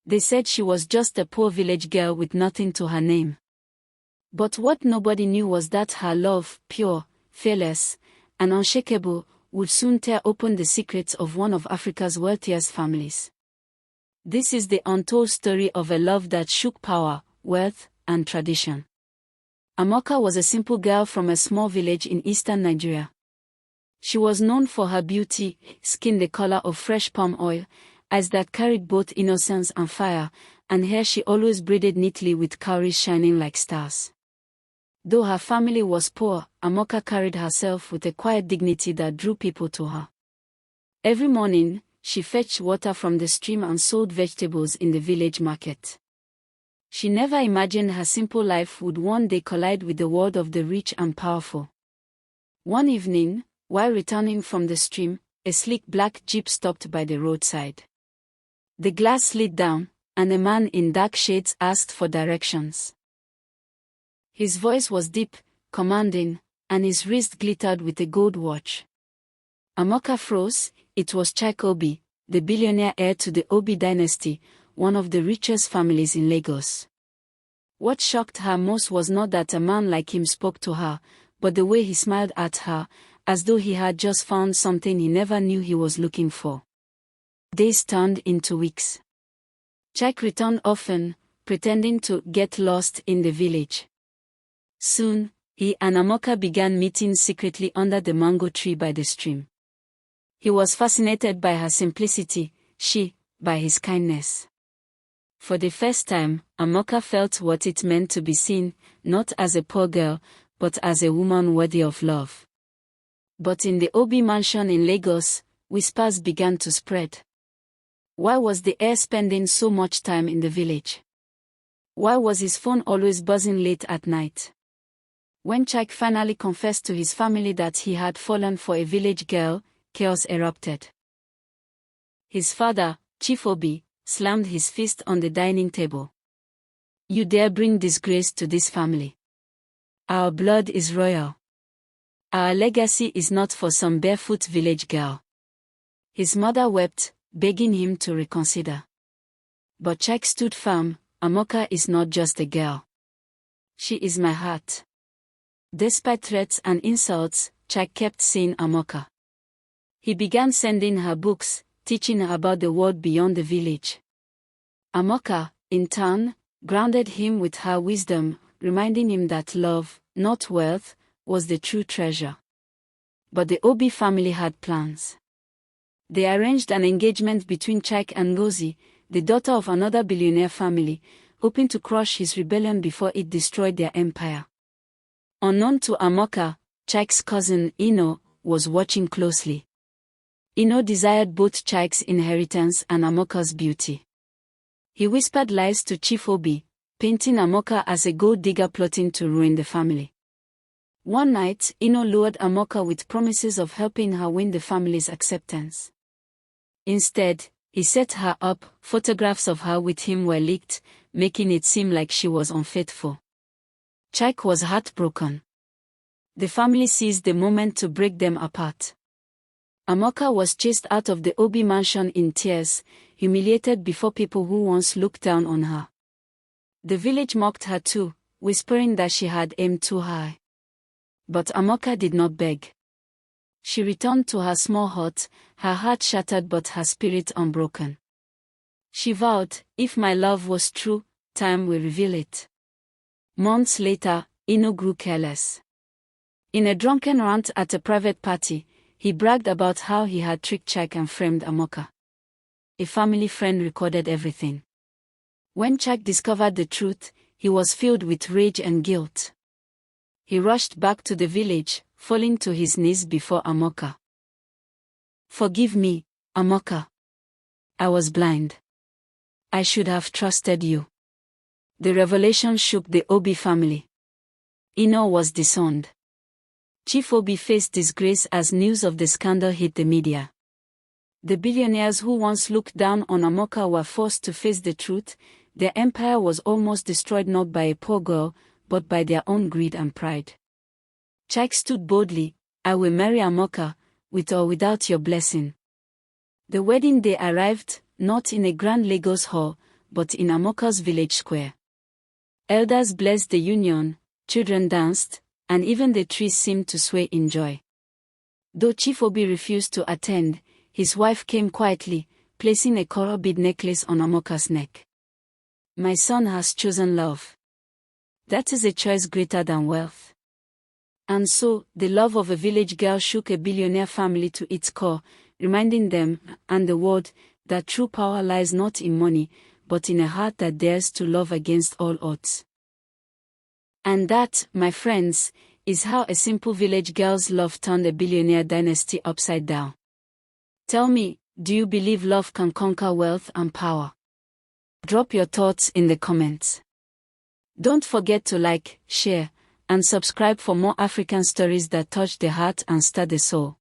They said she was just a poor village girl with nothing to her name. But what nobody knew was that her love, pure, fearless, and unshakable, would soon tear open the secrets of one of Africa's wealthiest families. This is the untold story of a love that shook power, wealth, and tradition. Amaka was a simple girl from a small village in eastern Nigeria. She was known for her beauty, skin the color of fresh palm oil, eyes that carried both innocence and fire, and hair she always braided neatly with cowries shining like stars. Though her family was poor, Amaka carried herself with a quiet dignity that drew people to her. Every morning, she fetched water from the stream and sold vegetables in the village market. She never imagined her simple life would one day collide with the world of the rich and powerful. One evening, while returning from the stream, a sleek black jeep stopped by the roadside. The glass slid down, and a man in dark shades asked for directions. His voice was deep, commanding, and his wrist glittered with a gold watch. Amaka froze. It was Chike Obi, the billionaire heir to the Obi dynasty, one of the richest families in Lagos. What shocked her most was not that a man like him spoke to her, but the way he smiled at her, as though he had just found something he never knew he was looking for. Days turned into weeks. Chike returned often, pretending to get lost in the village. Soon, he and Amaka began meeting secretly under the mango tree by the stream. He was fascinated by her simplicity, she, by his kindness. For the first time, Amaka felt what it meant to be seen, not as a poor girl, but as a woman worthy of love. But in the Obi mansion in Lagos, whispers began to spread. Why was the heir spending so much time in the village? Why was his phone always buzzing late at night? When Chike finally confessed to his family that he had fallen for a village girl, chaos erupted. His father, Chief Obi, slammed his fist on the dining table. "You dare bring disgrace to this family? Our blood is royal. Our legacy is not for some barefoot village girl." His mother wept, begging him to reconsider. But Chike stood firm. "Amaka is not just a girl. She is my heart." Despite threats and insults, Chike kept seeing Amaka. He began sending her books, teaching her about the world beyond the village. Amaka, in turn, grounded him with her wisdom, reminding him that love, not wealth, was the true treasure. But the Obi family had plans. They arranged an engagement between Chike and Ngozi, the daughter of another billionaire family, hoping to crush his rebellion before it destroyed their empire. Unknown to Amaka, Chike's cousin, Ino, was watching closely. Ino desired both Chike's inheritance and Amaka's beauty. He whispered lies to Chief Obi, painting Amaka as a gold digger plotting to ruin the family. One night, Ino lured Amaka with promises of helping her win the family's acceptance. Instead, he set her up. Photographs of her with him were leaked, making it seem like she was unfaithful. Chike was heartbroken. The family seized the moment to break them apart. Amaka was chased out of the Obi mansion in tears, humiliated before people who once looked down on her. The village mocked her too, whispering that she had aimed too high. But Amaka did not beg. She returned to her small hut, her heart shattered but her spirit unbroken. She vowed, "If my love was true, time will reveal it." Months later, Ino grew careless. In a drunken rant at a private party, he bragged about how he had tricked Chike and framed Amaka. A family friend recorded everything. When Chike discovered the truth, he was filled with rage and guilt. He rushed back to the village, falling to his knees before Amaka. "Forgive me, Amaka. I was blind. I should have trusted you." The revelation shook the Obi family. Ino was disowned. Chief Obi faced disgrace as news of the scandal hit the media. The billionaires who once looked down on Amaka were forced to face the truth. Their empire was almost destroyed not by a poor girl, but by their own greed and pride. Chike stood boldly, "I will marry Amaka, with or without your blessing." The wedding day arrived, not in a grand Lagos hall, but in Amaka's village square. Elders blessed the union, children danced, and even the trees seemed to sway in joy. Though Chief Obi refused to attend, his wife came quietly, placing a coral bead necklace on Amaka's neck. My son has chosen love. That is a choice greater than wealth. And so, the love of a village girl shook a billionaire family to its core, reminding them, and the world, that true power lies not in money, but in a heart that dares to love against all odds. And that, my friends, is how a simple village girl's love turned a billionaire dynasty upside down. Tell me, do you believe love can conquer wealth and power? Drop your thoughts in the comments. Don't forget to like, share, and subscribe for more African stories that touch the heart and stir the soul.